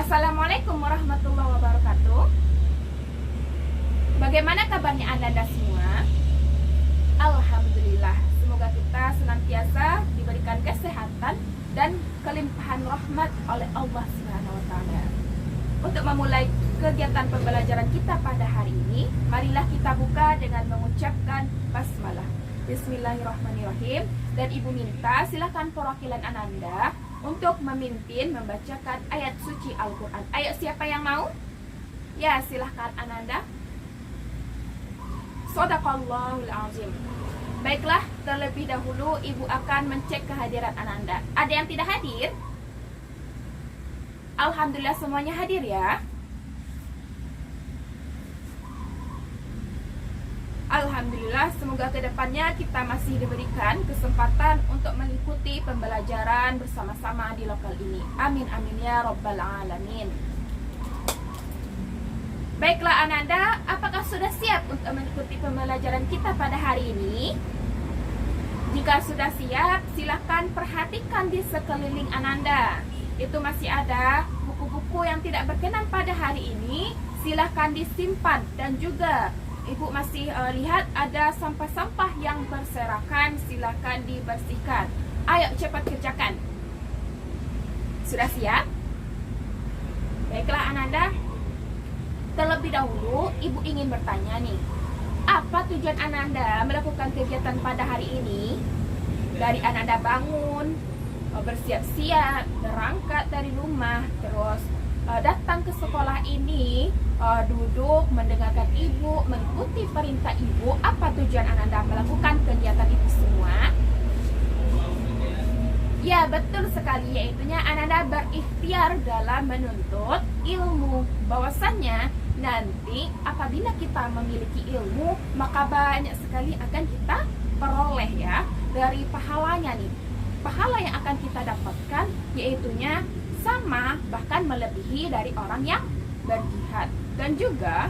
Assalamualaikum warahmatullahi wabarakatuh. Bagaimana kabarnya Anda semua? Alhamdulillah, semoga kita senantiasa diberikan kesehatan dan kelimpahan rahmat oleh Allah Subhanahu wa taala. Untuk memulai kegiatan pembelajaran kita pada hari ini, marilah kita buka dengan mengucapkan basmalah. Bismillahirrahmanirrahim. Dan Ibu minta silakan perwakilan Ananda untuk memimpin membacakan ayat suci Al-Quran. Ayo, siapa yang mau? Ya, silahkan Ananda. Shadaqallahul azim. Baiklah, terlebih dahulu Ibu akan mencek kehadiran Ananda. Ada yang tidak hadir? Alhamdulillah semuanya hadir ya. Alhamdulillah, semoga kedepannya kita masih diberikan kesempatan untuk mengikuti pembelajaran bersama-sama di lokal ini. Amin amin ya rabbal alamin. Baiklah Ananda, apakah sudah siap untuk mengikuti pembelajaran kita pada hari ini? Jika sudah siap, silakan perhatikan di sekeliling Ananda. Itu masih ada buku-buku yang tidak berkenan pada hari ini, silakan disimpan. Dan juga Ibu masih lihat ada sampah-sampah yang berserakan, silakan dibersihkan. Ayo cepat kerjakan. Sudah siap? Baiklah Ananda, terlebih dahulu Ibu ingin bertanya nih, apa tujuan Ananda melakukan kegiatan pada hari ini? Dari Ananda bangun, bersiap-siap, berangkat dari rumah, terus datang ke sekolah ini, duduk, mendengarkan Ibu, mengikuti perintah Ibu. Apa tujuan Ananda melakukan kegiatan itu semua? Ya, betul sekali, yaitunya Ananda berikhtiar dalam menuntut ilmu. Bahwasannya nanti apabila kita memiliki ilmu, maka banyak sekali akan kita peroleh ya dari pahalanya nih. Pahala yang akan kita dapatkan yaitunya sama, bahkan melebihi dari orang yang berjihad. Dan juga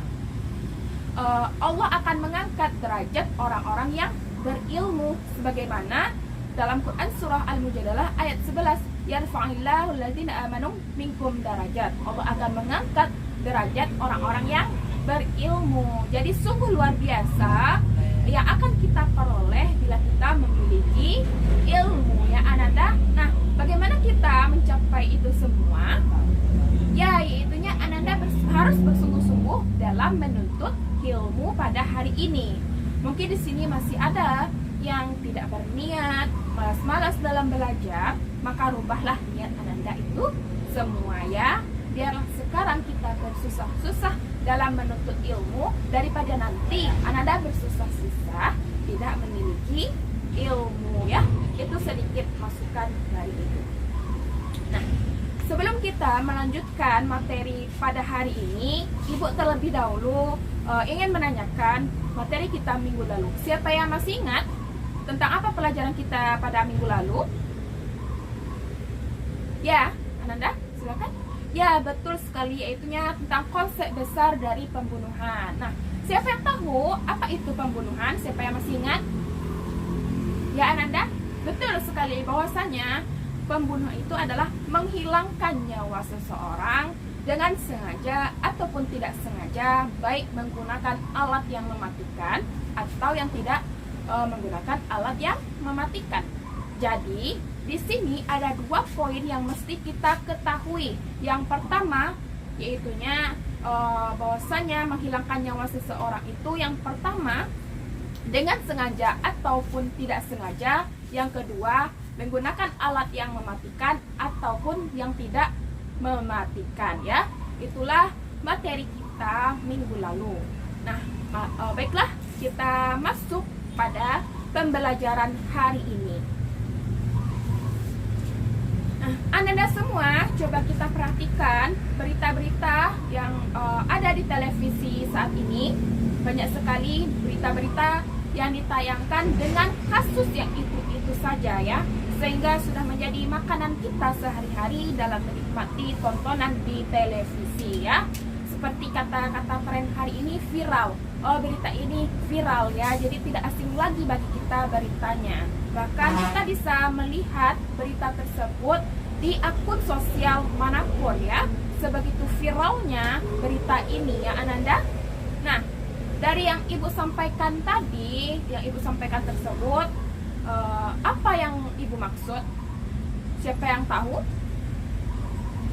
Allah akan mengangkat derajat orang-orang yang berilmu, sebagaimana dalam Quran surah Al-Mujadalah ayat 11, yarfa'illahu alladzina amanu minkum darajat. Allah akan mengangkat derajat orang-orang yang berilmu. Jadi sungguh luar biasa yang akan kita peroleh bila kita memiliki ilmu ya Ananda. Nah, bagaimana kita mencapai itu semua? Ya, yaitunya Ananda harus bersungguh-sungguh dalam menuntut ilmu pada hari ini. Mungkin di sini masih ada yang tidak berniat, malas-malas dalam belajar, maka rubahlah niat Ananda itu semua ya. Biarlah sekarang kita bersusah-susah dalam menuntut ilmu daripada nanti Ananda bersusah-susah tidak memiliki ilmu ya. Itu sedikit masukan dari itu. Nah, sebelum kita melanjutkan materi pada hari ini, Ibu terlebih dahulu ingin menanyakan materi kita minggu lalu. Siapa yang masih ingat tentang apa pelajaran kita pada minggu lalu? Ya, Ananda, silakan. Ya, betul sekali, yaitunya tentang konsep besar dari pembunuhan. Nah, siapa yang tahu apa itu pembunuhan? Siapa yang masih ingat? Ya, Ananda, betul sekali bahwasanya pembunuh itu adalah menghilangkan nyawa seseorang dengan sengaja ataupun tidak sengaja, baik menggunakan alat yang mematikan atau yang tidak menggunakan alat yang mematikan. Jadi, di sini ada dua poin yang mesti kita ketahui. Yang pertama, yaitunya bahwasanya menghilangkan nyawa seseorang itu yang pertama dengan sengaja ataupun tidak sengaja. Yang kedua, menggunakan alat yang mematikan ataupun yang tidak mematikan ya. Itulah materi kita minggu lalu. Nah, baiklah, kita masuk pada pembelajaran hari ini. Nah, Ananda semua coba kita perhatikan berita-berita yang ada di televisi saat ini. Banyak sekali berita-berita yang ditayangkan dengan kasus yang itu saja ya, sehingga sudah menjadi makanan kita sehari-hari dalam menikmati tontonan di televisi ya. Seperti kata-kata tren hari ini, viral. Oh, berita ini viral ya, jadi tidak asing lagi bagi kita beritanya. Bahkan kita bisa melihat berita tersebut di akun sosial manapun ya. Sebegitu viralnya berita ini ya Ananda. Nah, dari yang Ibu sampaikan tadi, yang Ibu sampaikan tersebut, apa yang Ibu maksud? Siapa yang tahu?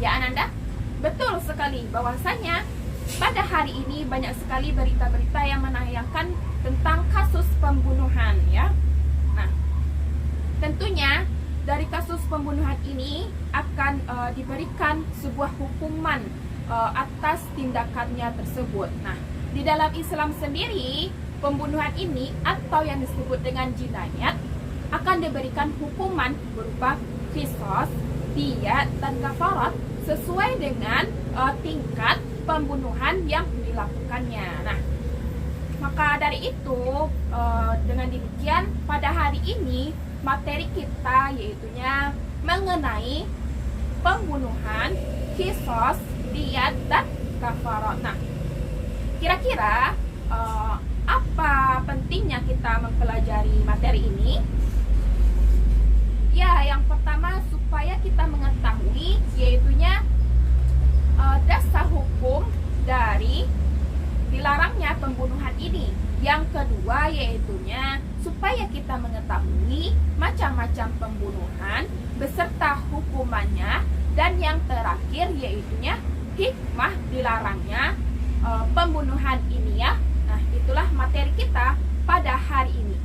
Ya Ananda, betul sekali bahwasanya pada hari ini banyak sekali berita-berita yang menayangkan tentang kasus pembunuhan ya. Nah, tentunya dari kasus pembunuhan ini akan diberikan sebuah hukuman atas tindakannya tersebut. Nah, di dalam Islam sendiri, pembunuhan ini atau yang disebut dengan jinayat akan diberikan hukuman berupa qisas, diyat, dan kafarat sesuai dengan tingkat pembunuhan yang dilakukannya. Nah, maka dari itu dengan demikian pada hari ini materi kita yaitunya mengenai pembunuhan, qisas, diyat, dan kafarat. Nah, kira-kira apa pentingnya kita mempelajari materi ini? Ya, yang pertama supaya kita mengetahui yaitunya dasar hukum dari dilarangnya pembunuhan ini. Yang kedua yaitunya supaya kita mengetahui macam-macam pembunuhan beserta hukumannya. Dan yang terakhir yaitunya hikmah dilarangnya pembunuhan ini ya. Nah, itulah materi kita pada hari ini.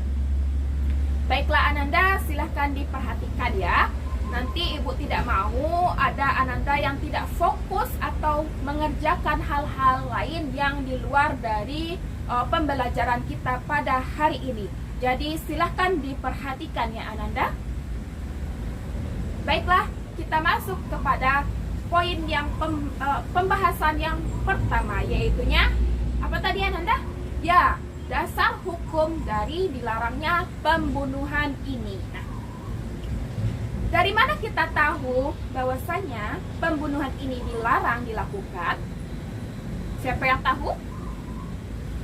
Baiklah Ananda, silahkan diperhatikan ya. Nanti Ibu tidak mau ada Ananda yang tidak fokus atau mengerjakan hal-hal lain yang di luar dari pembelajaran kita pada hari ini. Jadi silahkan diperhatikan ya Ananda. Baiklah, kita masuk kepada poin yang pembahasan yang pertama, yaitunya apa tadi Ananda? Ya, dasar hukum dari dilarangnya pembunuhan ini. Nah, dari mana kita tahu bahwasanya pembunuhan ini dilarang dilakukan? Siapa yang tahu?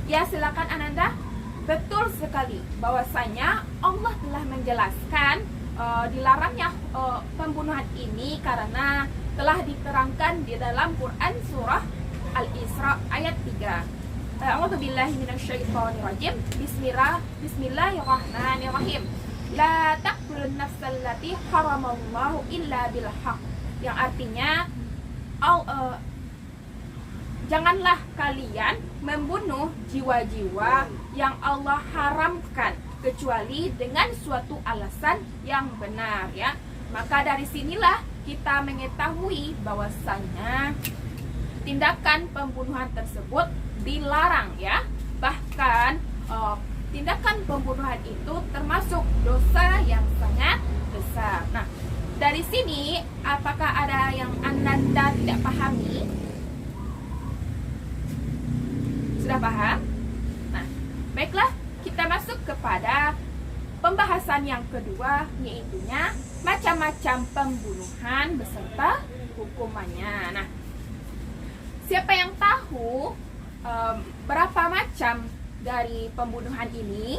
Ya, silakan Ananda. Betul sekali bahwasanya Allah telah menjelaskan dilarangnya pembunuhan ini karena telah diterangkan di dalam Quran surah Al-Isra ayat 3. A'udzubillahi minasyaitonirrajim. Bismillahirrahmanirrahim. La taqtulun nafsal lati haramallahu illa bil haqq. Yang artinya janganlah kalian membunuh jiwa-jiwa yang Allah haramkan kecuali dengan suatu alasan yang benar ya. Maka dari sinilah kita mengetahui bahwasanya tindakan pembunuhan tersebut dilarang ya. Bahkan tindakan pembunuhan itu termasuk dosa yang sangat besar. Nah, dari sini apakah ada yang Ananda tidak pahami? Sudah paham? Nah, baiklah, kita masuk kepada pembahasan yang kedua, yaitunya macam-macam pembunuhan beserta hukumannya. Nah, siapa yang tahu berapa macam dari pembunuhan ini?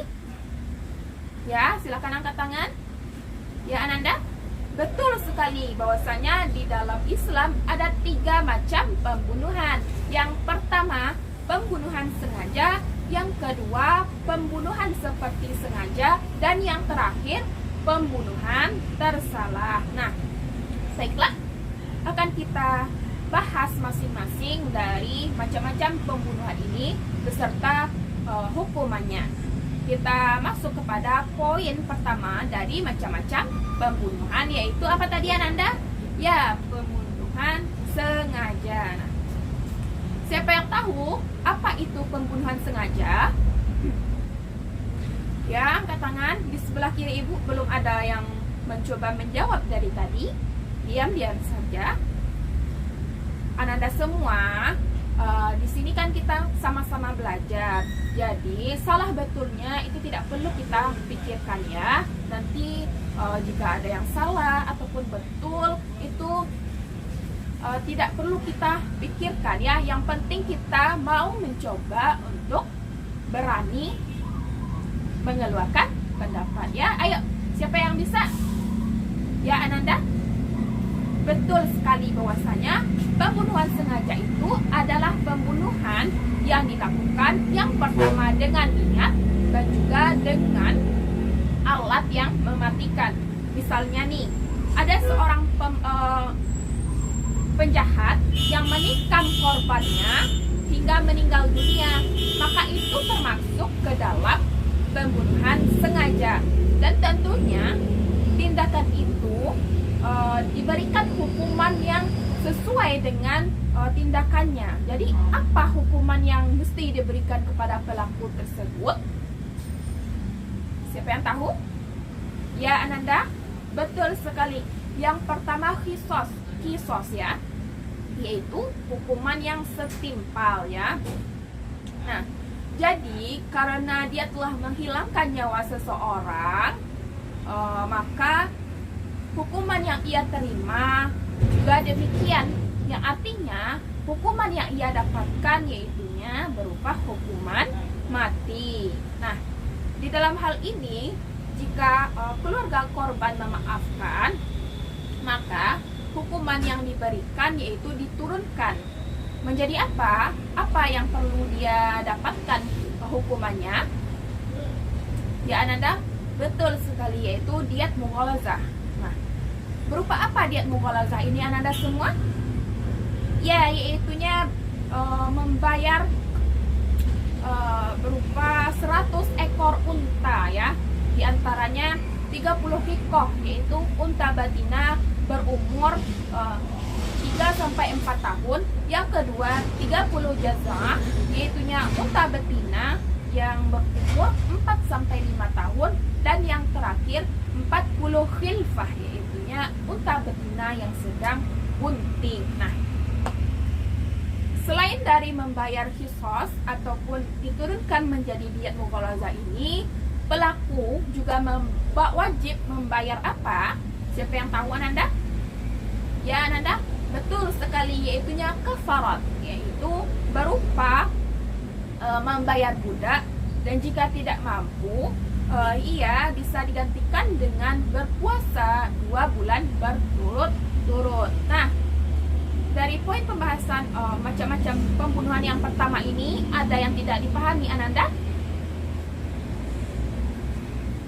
Ya, silakan angkat tangan. Ya, Ananda? Betul sekali bahwasanya di dalam Islam ada 3 macam pembunuhan. Yang pertama, pembunuhan sengaja, yang kedua pembunuhan seperti sengaja, dan yang terakhir pembunuhan tersalah. Nah, baiklah, akan kita bahas masing-masing dari macam-macam pembunuhan ini beserta hukumannya. Kita masuk kepada poin pertama dari macam-macam pembunuhan, yaitu apa tadi Ananda? Ya, pembunuhan sengaja. Nah, siapa yang tahu apa itu pembunuhan sengaja? Ya, angkat tangan. Di sebelah kiri Ibu belum ada yang mencoba menjawab dari tadi. Diam-diam saja. Ananda semua, di sini kan kita sama-sama belajar. Jadi salah betulnya itu tidak perlu kita pikirkan ya. Nanti jika ada yang salah ataupun betul itu tidak perlu kita pikirkan ya. Yang penting kita mau mencoba untuk berani mengeluarkan pendapat ya. Ayo, siapa yang bisa? Ya Ananda? betul sekali bahwasanya pembunuhan sengaja itu adalah pembunuhan yang dilakukan yang pertama dengan niat dan juga dengan alat yang mematikan. Misalnya nih, ada seorang penjahat yang menikam korbannya hingga meninggal dunia, maka itu termasuk ke dalam pembunuhan sengaja. Dan tentunya tindakan itu diberikan hukuman yang sesuai dengan tindakannya. Jadi apa hukuman yang mesti diberikan kepada pelaku tersebut? Siapa yang tahu? Ya Ananda, betul sekali. Yang pertama kisos ya, yaitu hukuman yang setimpal ya. Nah, jadi karena dia telah menghilangkan nyawa seseorang, maka hukuman yang ia terima juga demikian, yang artinya hukuman yang ia dapatkan yaitunya berupa hukuman mati. Nah, di dalam hal ini jika keluarga korban memaafkan, maka hukuman yang diberikan yaitu diturunkan menjadi apa? Apa yang perlu dia dapatkan hukumannya? Ya Ananda, betul sekali, yaitu diat mughalazah. Nah, berupa apa diat mughalazah ini Ananda semua? Ya, yaitunya membayar berupa 100 ekor unta ya. Di antaranya 30 hikoh, yaitu unta betina berumur 3-4 tahun. Yang kedua 30 jazah, yaitunya unta betina yang berumur 4-5 tahun. Dan yang terakhir 40 khilfah, yaitunya unta betina yang sedang bunting. Nah, selain dari membayar kisos ataupun diturunkan menjadi diat mughalazah ini, pelaku juga wajib membayar apa? Siapa yang tahu Ananda? Ya Ananda, betul sekali, yaitunya kafarat, yaitu berupa membayar budak, dan jika tidak mampu ia bisa digantikan dengan berpuasa 2 bulan berturut-turut. Nah, dari poin pembahasan macam-macam pembunuhan yang pertama ini, ada yang tidak dipahami Ananda?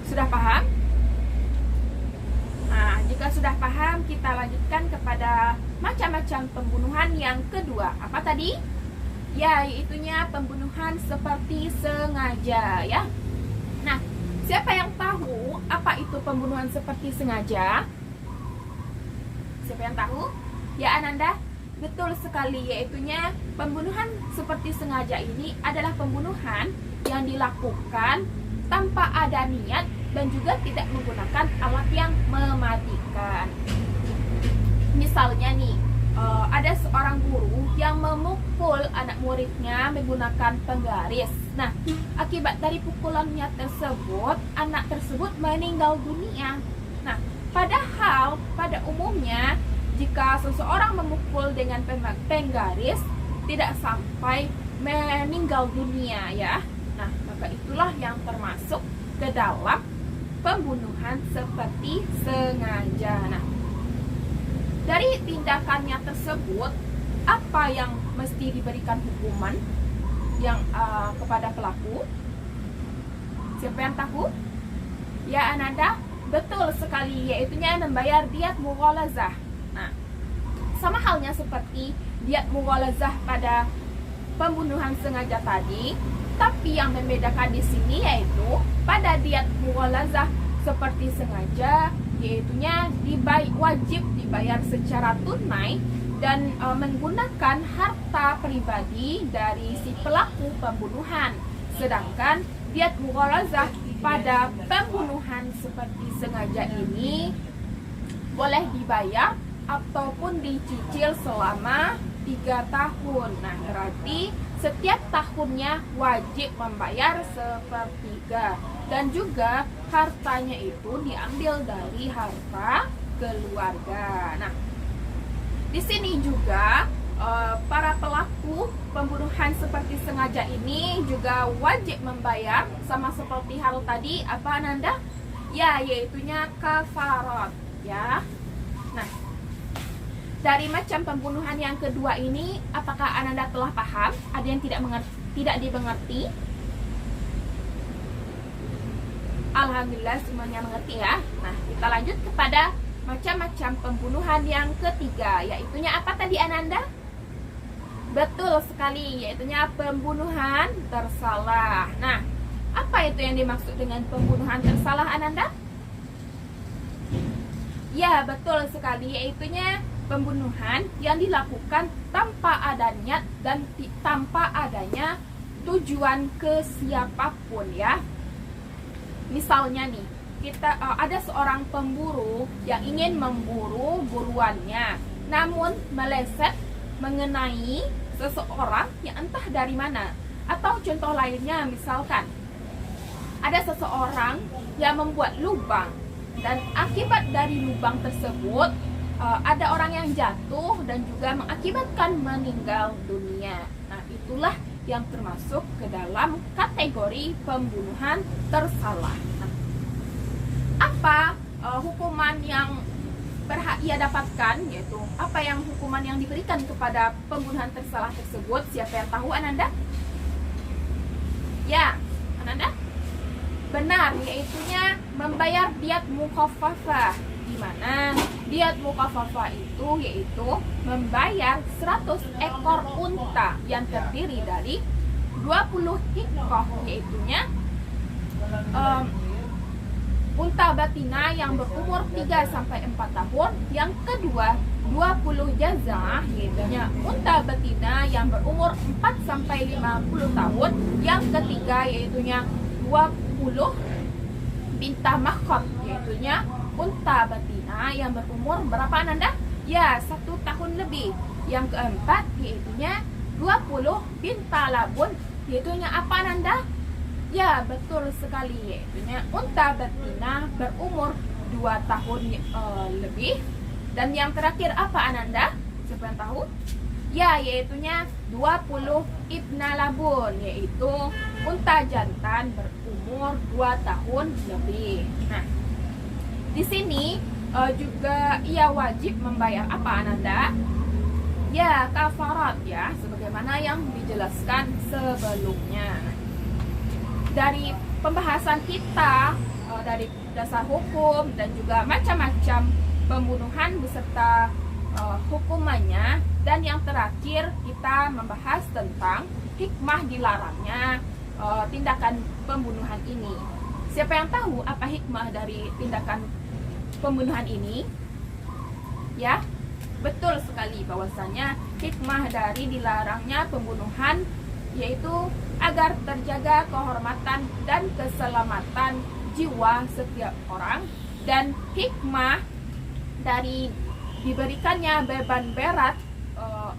Sudah paham? Nah, jika sudah paham, kita lanjutkan kepada macam-macam pembunuhan yang kedua. Apa tadi? Ya, yaitunya pembunuhan seperti sengaja ya. Nah, siapa yang tahu apa itu pembunuhan seperti sengaja? Siapa yang tahu? Ya Ananda, betul sekali, yaitunya pembunuhan seperti sengaja ini adalah pembunuhan yang dilakukan tanpa ada niat dan juga tidak menggunakan alat yang mematikan. Misalnya nih, ada seorang guru yang memukul anak muridnya menggunakan penggaris. Nah, akibat dari pukulannya tersebut, anak tersebut meninggal dunia. Nah, padahal pada umumnya jika seseorang memukul dengan penggaris tidak sampai meninggal dunia ya. Nah, maka itulah yang termasuk ke dalam pembunuhan seperti sengaja. Nah, dari tindakannya tersebut, apa yang mesti diberikan hukuman yang kepada pelaku? Siapa yang tahu? Ya Ananda, betul sekali, yaitunya membayar diat mughalazah. Nah, sama halnya seperti diat mughalazah pada pembunuhan sengaja tadi, tapi yang membedakan di sini yaitu pada diat mughalazah seperti sengaja, yaitunya wajib dibayar secara tunai dan menggunakan harta pribadi dari si pelaku pembunuhan. Sedangkan diat mughalazah pada pembunuhan seperti sengaja ini boleh dibayar ataupun dicicil selama 3 tahun. Nah, berarti setiap tahunnya wajib membayar 1/3, dan juga hartanya itu diambil dari harta keluarga. Nah, di sini juga para pelaku pembunuhan seperti sengaja ini juga wajib membayar sama seperti hal tadi, apa Ananda? Ya, yaitunya kafarat ya. Nah, Dari macam pembunuhan yang kedua ini, apakah Ananda telah paham? Ada yang tidak dimengerti? Alhamdulillah semuanya mengerti ya. Nah, kita lanjut kepada macam-macam pembunuhan yang ketiga, yaitunya apa tadi Ananda? Betul sekali, yaitunya pembunuhan tersalah. Nah, apa itu yang dimaksud dengan pembunuhan tersalah Ananda? Ya, betul sekali, yaitunya pembunuhan yang dilakukan tanpa ada niat dan tanpa adanya tujuan ke siapapun ya. Misalnya nih, ada seorang pemburu yang ingin memburu buruannya, namun meleset mengenai seseorang yang entah dari mana. Atau contoh lainnya, misalkan ada seseorang yang membuat lubang, dan akibat dari lubang tersebut ada orang yang jatuh dan juga mengakibatkan meninggal dunia. Nah, itulah yang termasuk ke dalam kategori pembunuhan tersalah. Nah, apa hukuman yang berhak ia dapatkan, yaitu apa yang hukuman yang diberikan kepada pembunuhan tersalah tersebut? Siapa yang tahu Ananda? Ya, Ananda? Benar, yaitunya membayar diat mukhafafah. Di mana diat mukhafafah itu yaitu membayar 100 ekor unta yang terdiri dari 20 hikoh, yaitunya unta betina yang berumur 3-4 tahun. Yang kedua 20 jazah, yaitunya unta betina yang berumur 4-50 tahun. Yang ketiga yaitunya 20 bintah makhot, yaitunya unta betina yang berumur berapa Ananda? Ya, 1 tahun lebih. Yang keempat yaitunya 20 bintah labun, yaitunya apa Ananda? Ya, betul sekali, yaitunya unta betina berumur 2 tahun lebih. Dan yang terakhir apa Ananda? Siapa yang tahu? Ya, yaitunya 20 ibna labun, yaitu unta jantan berumur 2 tahun lebih. Nah, di sini juga ia wajib membayar apa Ananda? Ya, kafarat ya, sebagaimana yang dijelaskan sebelumnya. Dari pembahasan kita dari dasar hukum dan juga macam-macam pembunuhan beserta hukumannya, dan yang terakhir kita membahas tentang hikmah dilarangnya tindakan pembunuhan ini. Siapa yang tahu apa hikmah dari tindakan pembunuhan ini? Ya, betul sekali bahwasanya hikmah dari dilarangnya pembunuhan yaitu agar terjaga kehormatan dan keselamatan jiwa setiap orang, dan hikmah dari diberikannya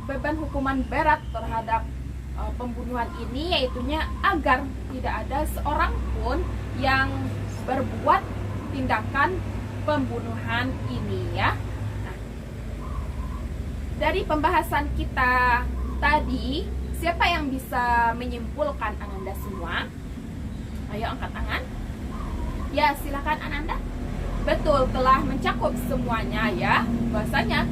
beban hukuman berat terhadap pembunuhan ini, yaitunya agar tidak ada seorang pun yang berbuat tindakan pembunuhan ini ya. Nah, dari pembahasan kita tadi, siapa yang bisa menyimpulkan Ananda semua? Ayo angkat tangan. Ya, silakan Ananda. Betul, telah mencakup semuanya ya. Bahwasanya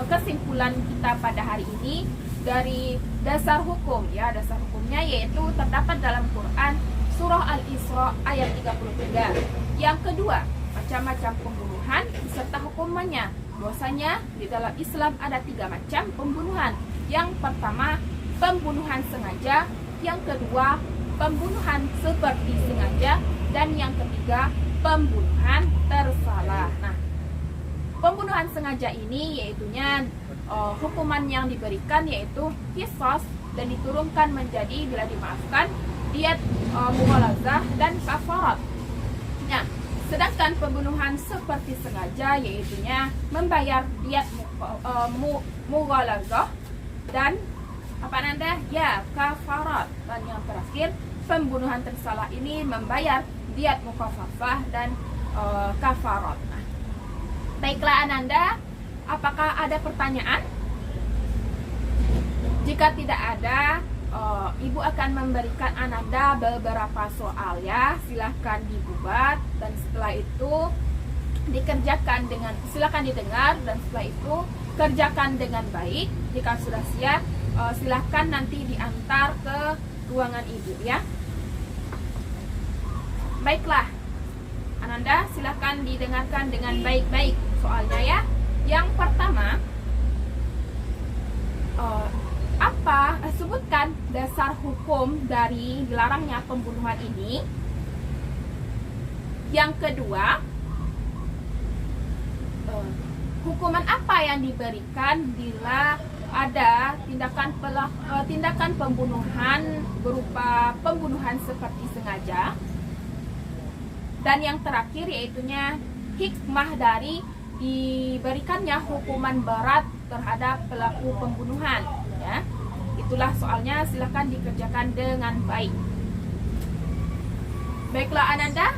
kesimpulan kita pada hari ini dari dasar hukum ya, dasar hukumnya yaitu terdapat dalam Quran surah Al-Isra ayat 33. Yang kedua, macam-macam pembunuhan beserta hukumannya. Bahwasanya di dalam Islam ada 3 macam pembunuhan. Yang pertama, pembunuhan sengaja. Yang kedua, pembunuhan seperti sengaja. Dan yang ketiga, pembunuhan tersalah. Nah, pembunuhan sengaja ini yaitunya hukuman yang diberikan yaitu qisas, dan diturunkan menjadi bila dimaafkan diat mughalazah dan kafarat. Nah, sedangkan pembunuhan seperti sengaja yaitunya membayar diat mughalazah dan apa Nanda? Ya, kafarat. Dan yang terakhir, pembunuhan tersalah ini membayar diat mukhafafah dan kafarat. Nah, baiklah Ananda, apakah ada pertanyaan? Jika tidak ada, Ibu akan memberikan Ananda beberapa soal ya. Silahkan dibuat dan setelah itu dikerjakan dengan, silahkan didengar dan setelah itu kerjakan dengan baik. Jika sudah siap, silahkan nanti diantar ke ruangan ibu ya. Baiklah, Ananda silahkan didengarkan dengan baik-baik soalnya ya. Yang pertama, sebutkan dasar hukum dari dilarangnya pembunuhan ini. Yang kedua, hukuman apa yang diberikan bila ada tindakan pembunuhan berupa pembunuhan seperti sengaja. Dan yang terakhir yaitunya hikmah dari diberikannya hukuman berat terhadap pelaku pembunuhan ya. Itulah soalnya, silakan dikerjakan dengan baik. Baiklah Ananda,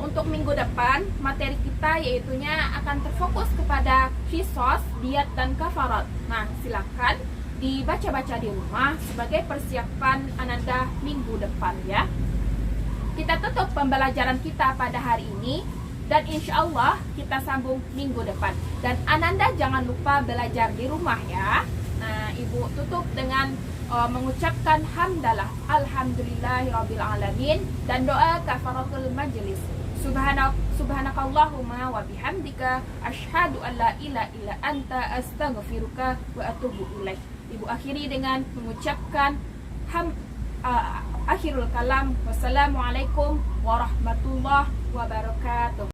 untuk minggu depan materi kita yaitunya akan terfokus kepada qisas, diyat dan kafarat. Nah, silakan dibaca-baca di rumah sebagai persiapan Ananda minggu depan ya. Kita tutup pembelajaran kita pada hari ini dan insya Allah kita sambung minggu depan. Dan Ananda jangan lupa belajar di rumah ya. Nah, Ibu tutup dengan mengucapkan hamdalah, alhamdulillahirabbil alamin, dan doa kafaratul majlis. Subhanakallahumma wa bihamdika asyhadu an la ilaha illa anta astaghfiruka wa atubu ilaik. Ibu akhiri dengan mengucapkan akhirul kalam. Wassalamualaikum warahmatullahi wabarakatuh.